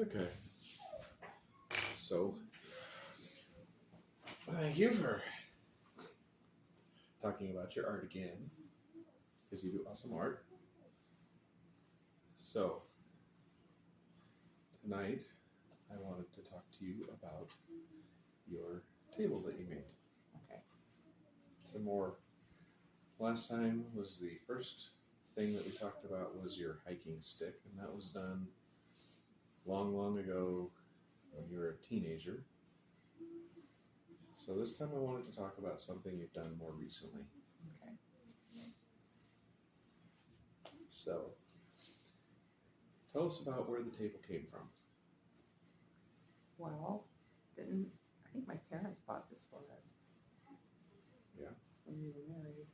Okay. So, thank you for talking about your art again, because you do awesome art. So, tonight I wanted to talk to you about your table that you made. Okay. Some more. Last time was the first thing that we talked about was your hiking stick, and that was done long, long ago when you were a teenager. So this time I wanted to talk about something you've done more recently. Okay. So, tell us about where the table came from. Well, I think my parents bought this for us. Yeah. When we were married.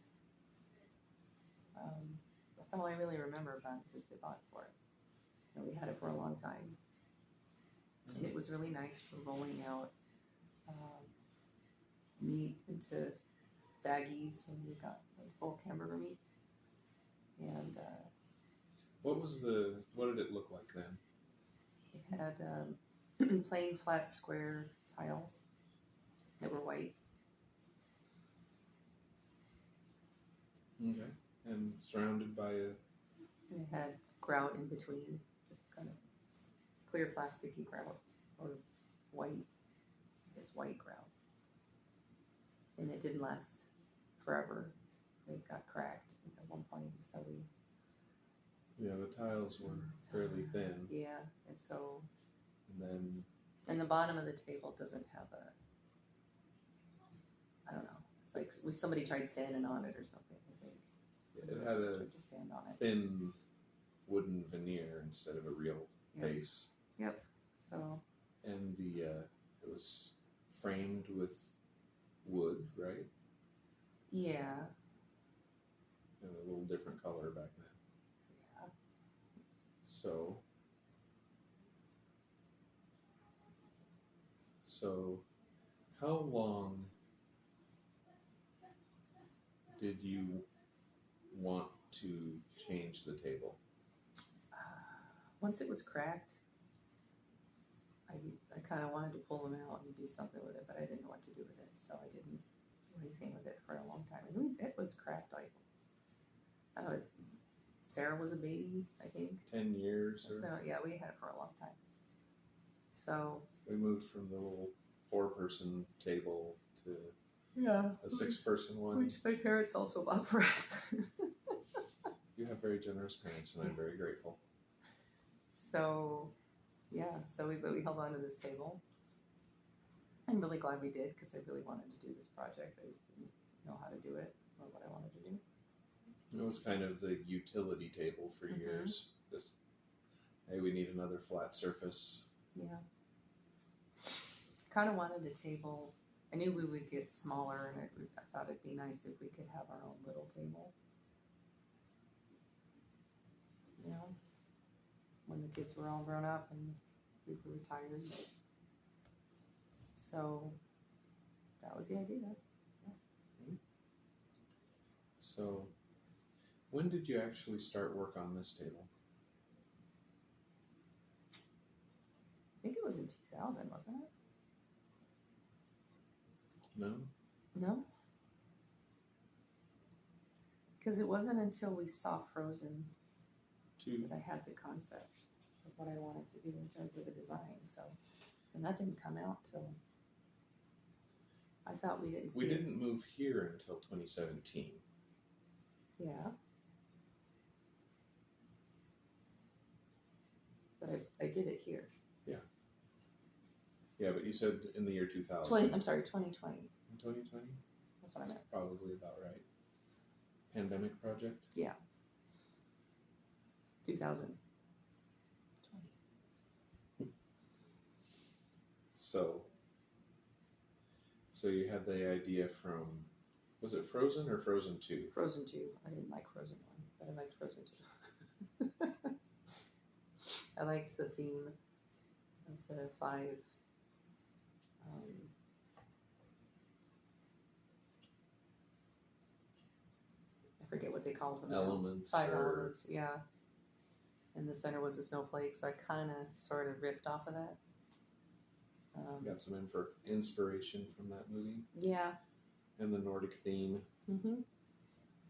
That's all I really remember about it, is they bought it for us. And we had it for a long time. And it was really nice for rolling out meat into baggies when we got like bulk hamburger meat. And What did it look like then? it had plain flat square tiles that were white. Okay. And surrounded by a... And it had grout in between, just kind of clear plasticky grout, or white, I guess white grout. And it didn't last forever. It got cracked at one point, so we... Yeah, the tiles were fairly thin. Yeah, and so... And the bottom of the table doesn't have I don't know. It's like somebody tried standing on it or something, I think. it had a tried to stand on it. thin wooden veneer instead of a real base. Yep. So... And it was framed with wood, right? Yeah. And a little different color back then. Yeah. So how long did you want to change the table? Once it was cracked, I kind of wanted to pull them out and do something with it, but I didn't know what to do with it, so I didn't do anything with it for a long time. And it was cracked like, Sarah was a baby, I think. 10 years? Yeah, we had it for a long time. So... We moved from the little 4-person table to a 6-person one. Which my parents also bought for us. You have very generous parents, and I'm very grateful. So, yeah, we held on to this table. I'm really glad we did, because I really wanted to do this project. I just didn't know how to do it or what I wanted to do. It was kind of the utility table for years. Just, hey, we need another flat surface. Yeah. Kind of wanted a table. I knew we would get smaller, and I thought it'd be nice if we could have our own little table. You know, when the kids were all grown up and we were retired. So that was the idea. Yeah. So when did you actually start work on this table? I think it was in 2000, wasn't it? No? No? Because it wasn't until we saw Frozen that I had the concept of what I wanted to do in terms of the design. So, and that didn't come out till... I thought we didn't see We didn't move here until 2017. Yeah. But I did it here. Yeah, but you said in the year 2000. I'm sorry, 2020. 2020? That's what I meant. Probably about right. Pandemic project? Yeah. 2020. So you had the idea from, was it Frozen or Frozen 2? Frozen 2. I didn't like Frozen 1, but I liked Frozen 2. I liked the theme of the 5 I forget what they called them. Elements. 5 elements, yeah. in the center was a snowflake, so I kind of sort of riffed off of that. Got some inspiration from that movie Yeah. and the Nordic theme. Mm-hmm.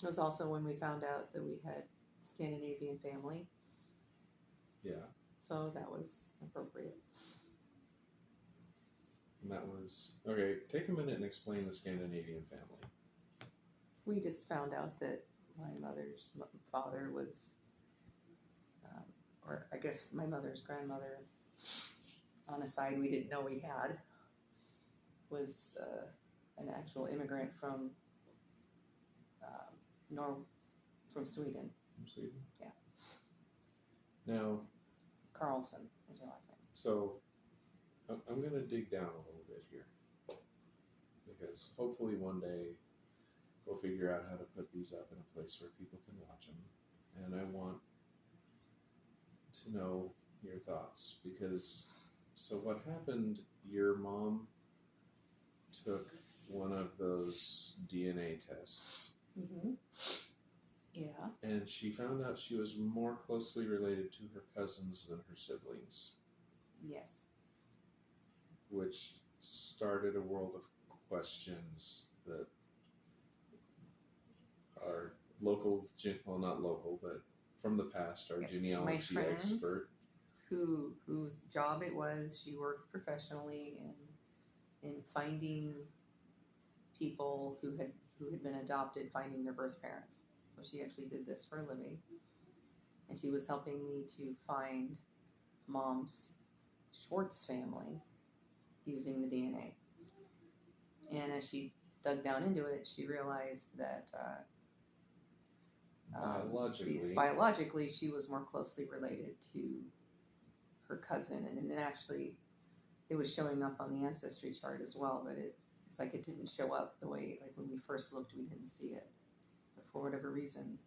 It was also when we found out that we had Scandinavian family, Yeah, so that was appropriate. and that was okay. Take a minute and explain the Scandinavian family. We just found out that my mother's father was, or I guess my mother's grandmother, on a side we didn't know we had, was an actual immigrant from from Sweden. From Sweden. Yeah. Now, Carlson is her last name. so I'm going to dig down a little bit here because hopefully one day we'll figure out how to put these up in a place where people can watch them. And I want to know your thoughts because so what happened, your mom took one of those DNA tests Mm-hmm. Yeah. and she found out she was more closely related to her cousins than her siblings, Yes. which started a world of questions that our local, well, not local, but from the past, our Yes, genealogy my friends. expert. Whose job it was. She worked professionally in finding people who had been adopted, finding their birth parents. So she actually did this for a living, and she was helping me to find Mom's Schwartz family using the DNA. And as she dug down into it, she realized that biologically she was more closely related to her cousin, and it was showing up on the ancestry chart as well, but it's like it didn't show up the way, like when we first looked, we didn't see it. But for whatever reason,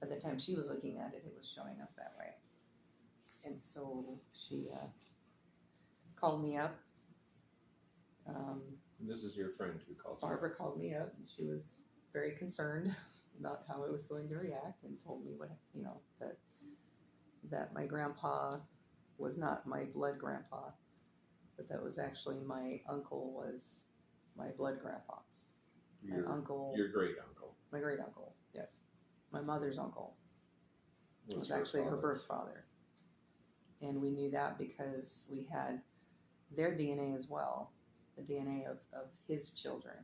by the time she was looking at it, it was showing up that way. And so she called me up. This is your friend who called you. Barbara called me up, and she was very concerned about how I was going to react, and told me that my grandpa was not my blood grandpa, but that was actually my uncle was my blood grandpa. My uncle, Your great uncle. my great uncle, yes. My mother's uncle was her actually her father. birth father. And we knew that because we had their DNA as well, the DNA of his children.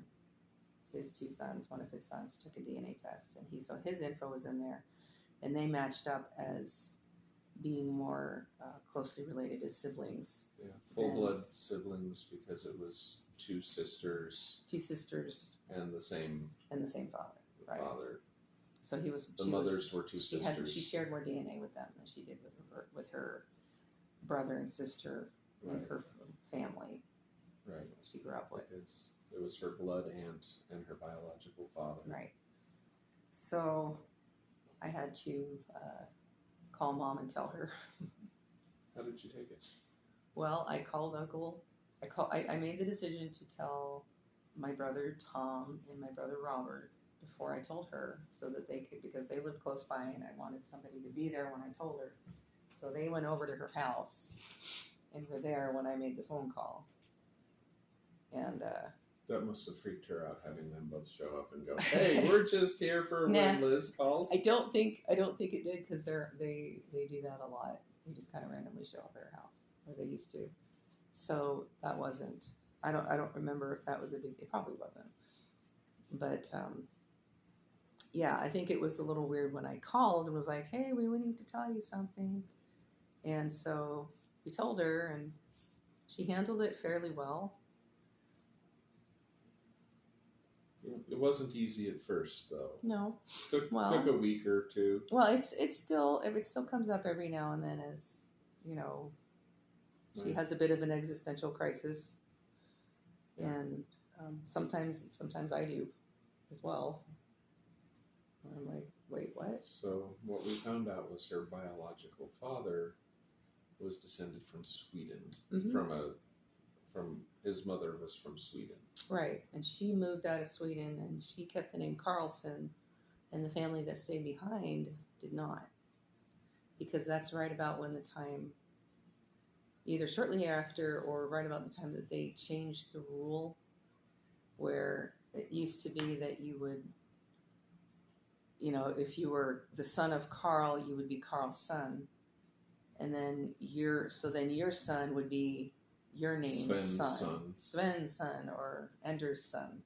His two sons, one of his sons took a DNA test, and so his info was in there, and they matched up as being more closely related as siblings. Yeah, full blood siblings because it was two sisters and the same father, right? Father. So The mothers were two sisters. She shared more DNA with them than she did with her brother and sister in her family. Right. She grew up with. Because it was her blood aunt and her biological father. Right. So I had to call Mom and tell her. How did you take it? Well, I called Uncle. I made the decision to tell my brother Tom and my brother Robert before I told her, so that they could, because they lived close by and I wanted somebody to be there when I told her. So they went over to her house and were there when I made the phone call. And that must have freaked her out, having them both show up and go, "Hey, we're just here for when Liz calls." I don't think it did, because they do that a lot. They just kind of randomly show up at her house, or they used to. So that wasn't. I don't remember if that was a big. It probably wasn't. But yeah, I think it was a little weird when I called and was like, "Hey, we need to tell you something," and so we told her, and she handled it fairly well. It wasn't easy at first, though. No. Took a week or two. Well, it still comes up every now and then, as you know. She Right. has a bit of an existential crisis, Yeah. and sometimes I do as well. I'm like, wait, what? So what we found out was her biological father was descended from Sweden. Mhm. From his mother was from Sweden. Right, and she moved out of Sweden, and she kept the name Carlson, and the family that stayed behind did not. because that's right about when the time, either shortly after or right about the time that they changed the rule, where it used to be that you would, if you were the son of Carl, you would be Carl's son, and then your son would be your name's Sven's son, or Ender's son.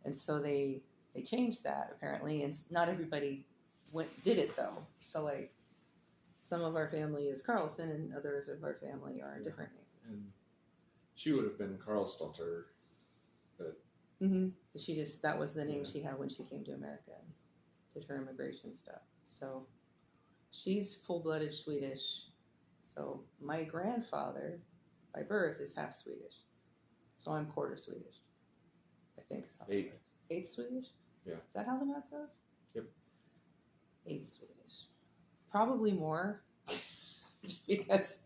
And so they changed that apparently, and not everybody did it though. So like some of our family is Carlson, and others of our family are a different name. And she would have been Karlsdotter, but that was the name she had when she came to America and did her immigration stuff. So she's full-blooded Swedish. So my grandfather, by birth, is half Swedish. So I'm quarter Swedish. I think so. Eighth Swedish? Yeah. Is that how the math goes? Yep. 8 Swedish. Probably more. Just because.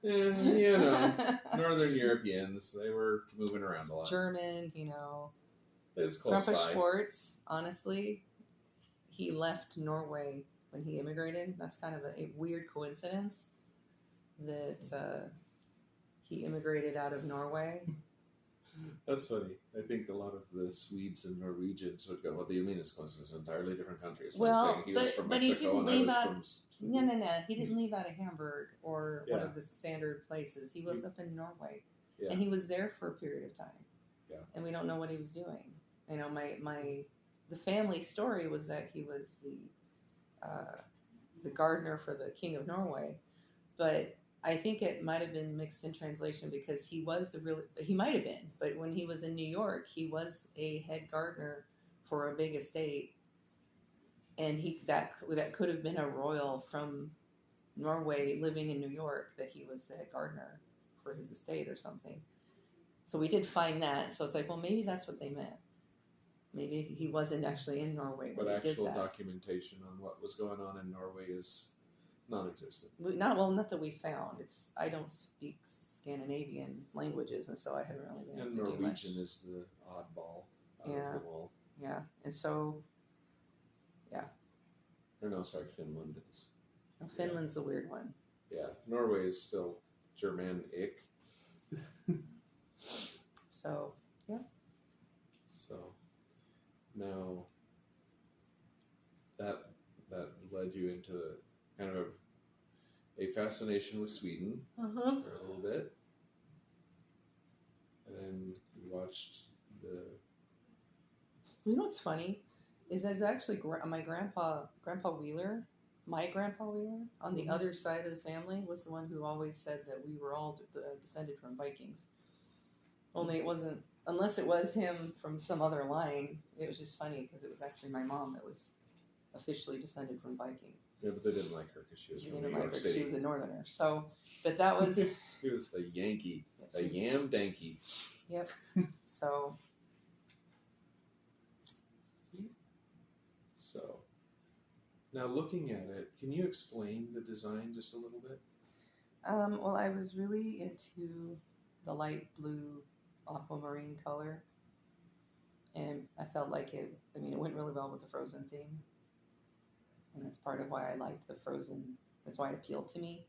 Northern Europeans, they were moving around a lot. German, It's close Grandpa by. Schwartz, honestly, he left Norway when he immigrated. That's kind of a weird coincidence that he immigrated out of Norway. That's funny. I think a lot of the Swedes and Norwegians would go, "What do you mean it's coincidence? Entirely different countries." Well, saying he was from but he Mexico didn't and leave I out. was from. No. He didn't leave out of Hamburg or one Yeah. of the standard places. He was up in Norway, Yeah. and he was there for a period of time. Yeah. And we don't know what he was doing. The family story was that he was the gardener for the King of Norway, but I think it might have been mixed in translation because he might have been, but when he was in New York, he was a head gardener for a big estate, and that could have been a royal from Norway living in New York, that he was the head gardener for his estate or something. So we did find that. So it's like, well, maybe that's what they meant. Maybe he wasn't actually in Norway when But he did actual that. documentation on what was going on in Norway is non-existent. Not that we found. I don't speak Scandinavian languages, and so I haven't really been able And to do much. Norwegian is the oddball out of them all. Yeah, and so Or no, sorry, Finland is. Finland's the weird one. Yeah, Norway is still Germanic. So So now that led you into kind of a fascination with Sweden for a little bit, and then you watched the. You know what's funny is there's actually my grandpa Wheeler. My grandpa Wheeler on the other side of the family was the one who always said that we were all descended from Vikings. Only it wasn't, unless it was him from some other line. It was just funny because it was actually my mom that was officially descended from Vikings. Yeah, but they didn't like her because she was They from didn't New like York her 'cause City. she was a northerner. So, but that was. He was a Yankee, Yes, a yam danky. Yep. So. So, now looking at it, can you explain the design just a little bit? Well, I was really into the light blue aquamarine color, and I felt like it went really well with the Frozen theme, and that's part of why I liked the Frozen. That's why it appealed to me,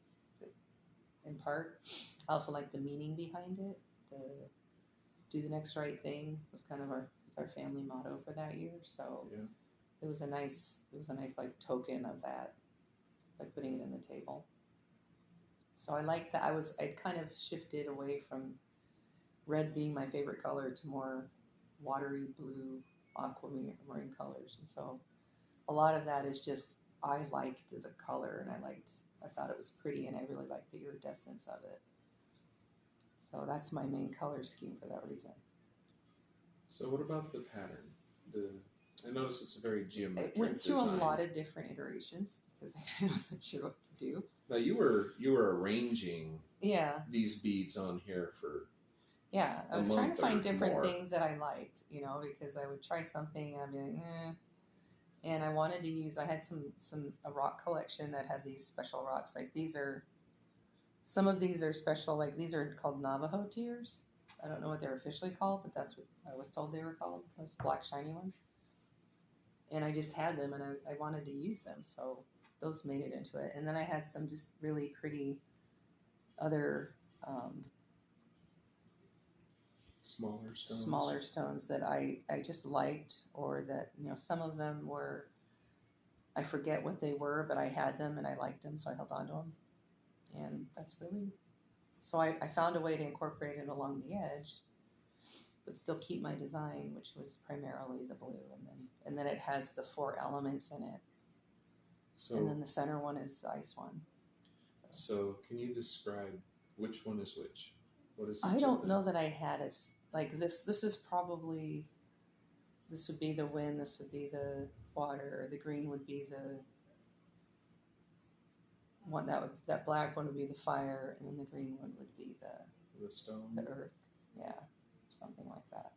in part. I also like the meaning behind it. The "Do the next right thing" was kind of our family motto for that year. So Yeah. it was a nice like token of that by putting it in the table. So I like that. I'd kind of shifted away from red being my favorite color to more watery blue aquamarine colors. And so a lot of that is just, I liked the color, and I thought it was pretty, and I really liked the iridescence of it. So that's my main color scheme for that reason. So what about the pattern? I noticed it's a very geometric It went through design. a lot of different iterations because I wasn't sure what to do. Now you were arranging Yeah. these beads on here for. Yeah, I A was trying month to find or different more. things that I liked, because I would try something and I'd be like, eh. And I wanted to use, I had a rock collection that had these special rocks. Like some of these are special, like these are called Navajo tears. I don't know what they're officially called, but that's what I was told they were called, those black shiny ones. And I just had them, and I wanted to use them. So those made it into it. And then I had some just really pretty other smaller stones that I just liked, or that, you know, some of them were, I forget what they were, but I had them and I liked them, so I held on to them. And that's really, so I found a way to incorporate it along the edge, but still keep my design, which was primarily the blue. And then it has the 4 elements in it. So, And then the center one is the ice one. So can you describe which one is which? What is? I don't know that I had it like this. This is probably, this would be the wind, this would be the water, the green would be the one that black one would be the fire, and then the green one would be the stone, the earth. Yeah, something like that.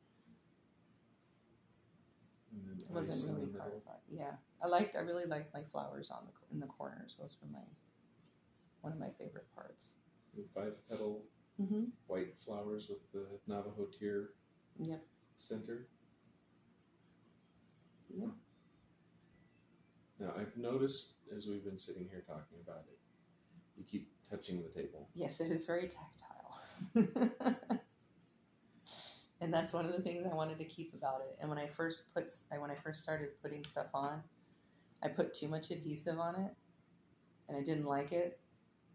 And then It wasn't really part of it. Yeah, I really liked my flowers in the corners. Those were one of my favorite parts. The 5-petal white flowers with the Navajo tear. Yep. Center. Yep. Now I've noticed as we've been sitting here talking about it, you keep touching the table. Yes, it is very tactile. And that's one of the things I wanted to keep about it. And when I first started putting stuff on, I put too much adhesive on it, and I didn't like it.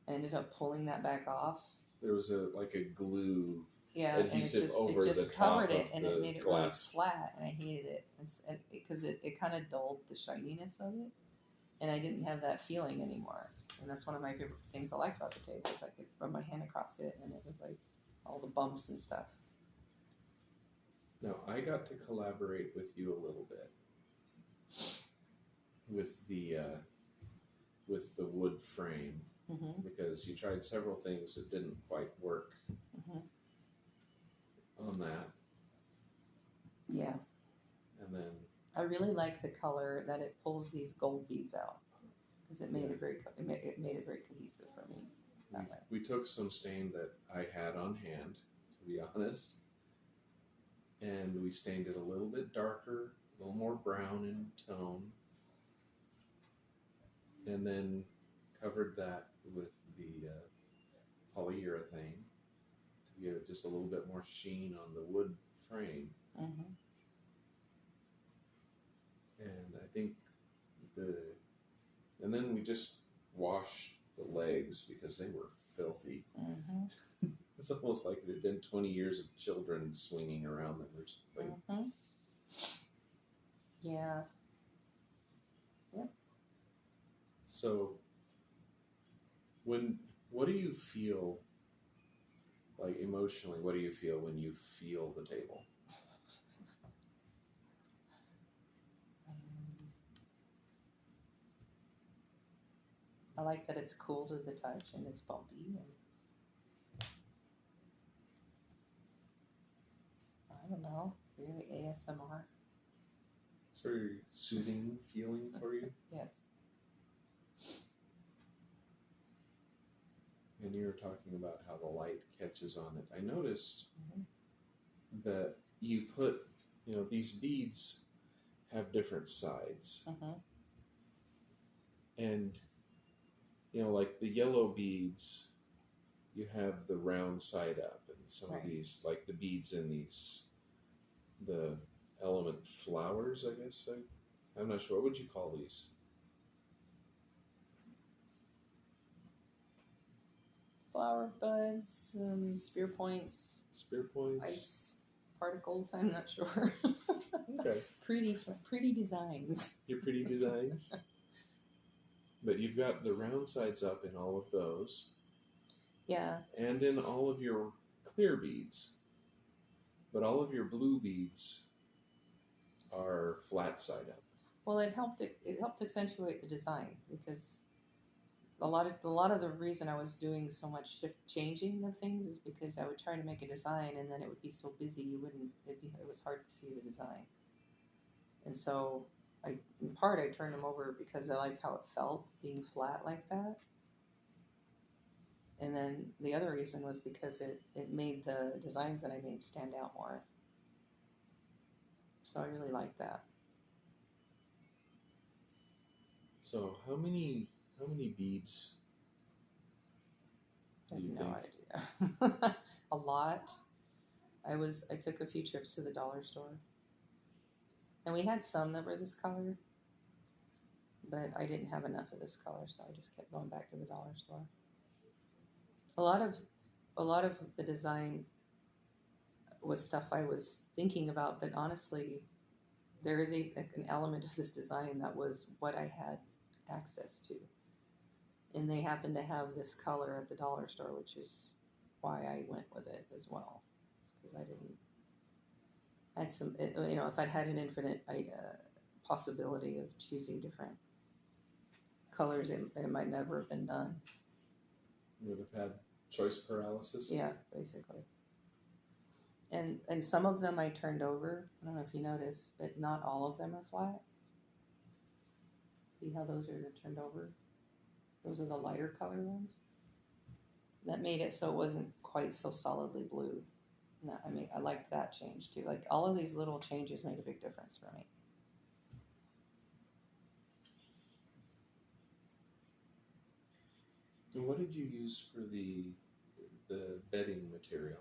I ended up pulling that back off. There was a glue adhesive over it just the top covered it, of and the it made it glass. really flat, and I hated it because it kind of dulled the shininess of it, and I didn't have that feeling anymore. And that's one of my favorite things I liked about the table, is I could rub my hand across it, and it was like all the bumps and stuff. Now I got to collaborate with you a little bit with the wood frame, because you tried several things that didn't quite work on that. Yeah. And then I really like the color that it pulls these gold beads out, because it made it very cohesive for me. We took some stain that I had on hand, to be honest, and we stained it a little bit darker, a little more brown in tone, and then covered that with the polyurethane to give it just a little bit more sheen on the wood frame. And I think and then we just washed the legs because they were filthy. It's almost like it had been 20 years of children swinging around them or something. Yeah. Yep. So, what do you feel like emotionally? What do you feel when you feel the table? I like that it's cool to the touch and it's bumpy. And I don't know, very ASMR. It's very soothing feeling for you. Yes. And you were talking about how the light catches on it. I noticed that you put, these beads have different sides. And, like the yellow beads, you have the round side up. And some of these, like the beads in the element flowers, I guess. I'm not sure. What would you call these? Flower buds, spear points. Spear points. Ice particles. I'm not sure. Okay. Pretty designs. Your pretty designs. But you've got the round sides up in all of those. Yeah. And in all of your clear beads. But all of your blue beads are flat side up. Well, it helped accentuate the design, because a lot of the reason I was doing so much changing of things is because I would try to make a design, and then it would be so busy it was hard to see the design. And so in part I turned them over because I liked how it felt being flat like that. And then the other reason was because it made the designs that I made stand out more. So I really liked that. So how many How many beads I do have you no think? idea. A lot. I took a few trips to the dollar store, and we had some that were this color, but I didn't have enough of this color, so I just kept going back to the dollar store. A lot of the design was stuff I was thinking about, but honestly, there is an element of this design that was what I had access to, and they happened to have this color at the dollar store, which is why I went with it as well. Because I didn't. I had some, if I'd had an infinite possibility of choosing different colors, it might never have been done. You would have had choice paralysis. Yeah, basically. And some of them I turned over. I don't know if you noticed, but not all of them are flat. See how those are turned over? Those are the lighter color ones. That made it so it wasn't quite so solidly blue. I liked that change too. Like all of these little changes made a big difference for me. And what did you use for the bedding material?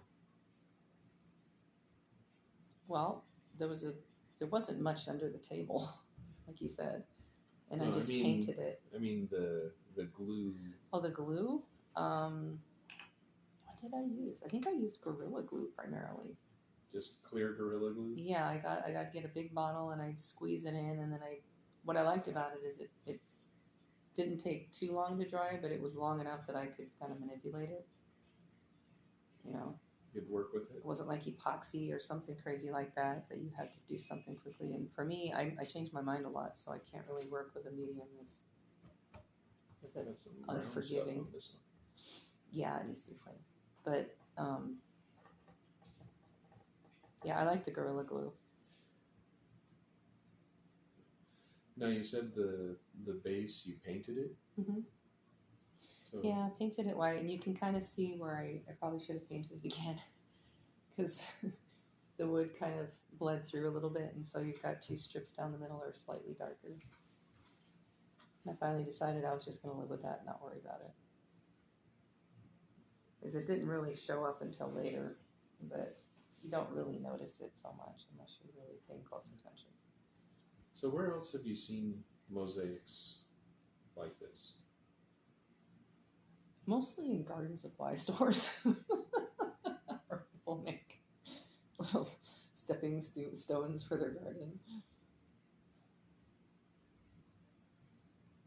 Well, there wasn't much under the table, like you said, and No, I just painted it. I mean the glue. Oh, the glue. What did I use? I think I used Gorilla Glue primarily. Just clear Gorilla Glue. Yeah, I got to get a big bottle and I'd squeeze it in, and then what I liked about it is it didn't take too long to dry, but it was long enough that I could kind of manipulate it. You know, You'd work with it. it wasn't like epoxy or something crazy like that you had to do something quickly. And for me, I changed my mind a lot, so I can't really work with a medium that's Some brown unforgiving. stuff on this one. Yeah, it needs to be plain. But yeah, I like the Gorilla Glue. Now you said the base you painted it. Mm-hmm. So Yeah, I painted it white, and you can kind of see where I probably should have painted it again, because the wood kind of bled through a little bit, and so you've got two strips down the middle that are slightly darker. And I finally decided I was just going to live with that and not worry about it. Because it didn't really show up until later, but you don't really notice it so much unless you're really paying close attention. So where else have you seen mosaics like this? Mostly in garden supply stores. Where people make little stepping stones for their garden.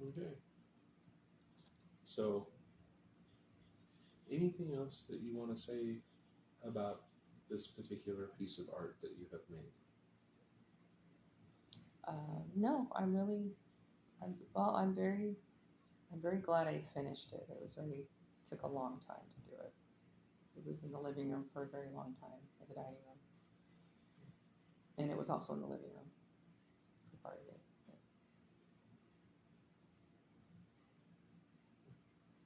Okay. So, anything else that you want to say about this particular piece of art that you have made? No, I'm very glad I finished it. Took a long time to do it. It was in the living room for a very long time, in the dining room. And it was also in the living room for part of it.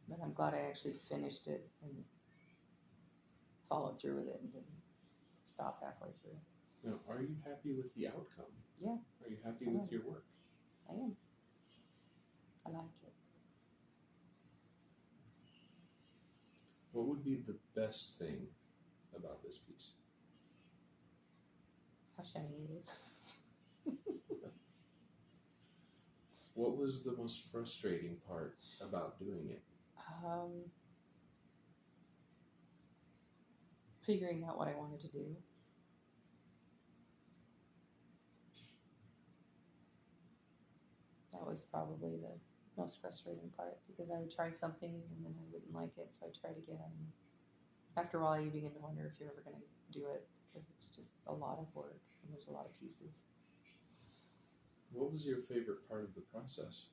But I'm glad I actually finished it and followed through with it and didn't stop halfway through. Now, are you happy with the outcome? Yeah. Are you happy with your work? I am. I like it. What would be the best thing about this piece? How shiny it is. What was the most frustrating part about doing it? Figuring out what I wanted to do. That was probably the most frustrating part, because I would try something and then I wouldn't like it, so I tried again. After a while, you begin to wonder if you're ever going to do it, because it's just a lot of work and there's a lot of pieces. What was your favorite part of the process?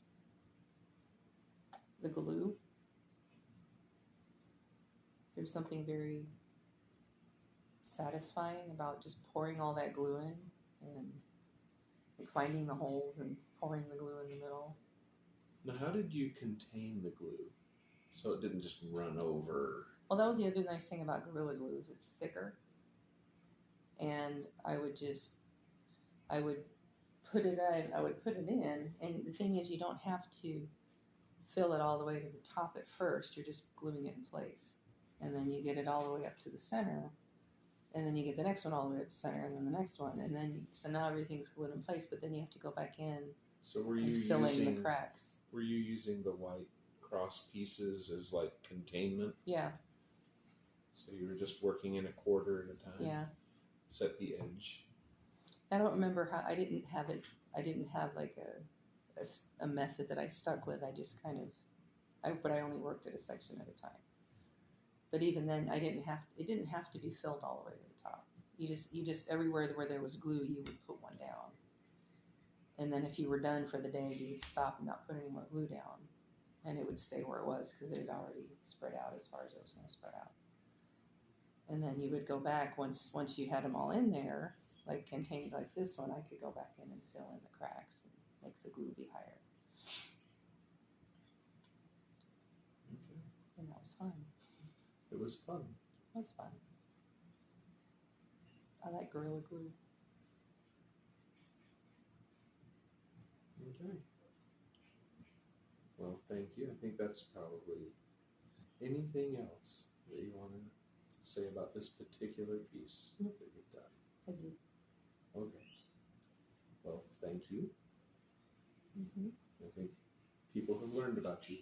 The glue. There's something very satisfying about just pouring all that glue in and like finding the holes and pouring the glue in the middle. Now, how did you contain the glue so it didn't just run over? Well, that was the other nice thing about Gorilla Glue is it's thicker. And I would put it in, and the thing is you don't have to fill it all the way to the top at first. You're just gluing it in place. And then you get it all the way up to the center. And then you get the next one all the way up to the center, and then the next one. And then, so now everything's glued in place, but then you have to go back in So were and you fill in the using cracks. were you using the white cross pieces as like containment? Yeah, So you were just working in a quarter at a time. yeah. Set the edge. I don't remember how, I didn't have like a method that I stuck with. I just kind of, but I only worked at a section at a time. But even then, it didn't have to be filled all the way to the top. You just everywhere where there was glue, you would put one down. And then if you were done for the day, you would stop and not put any more glue down. And it would stay where it was because it had already spread out as far as it was going to spread out. And then you would go back once you had them all in there, like contained like this one, I could go back in and fill in the cracks and make the glue be higher. Okay. And that was fun. It was fun. It was fun. I like Gorilla Glue. Okay. Well, thank you. I think that's probably anything else that you want to say about this particular piece that you've done. Is it? Okay. Well, thank you. Mm-hmm. I think people have learned about you.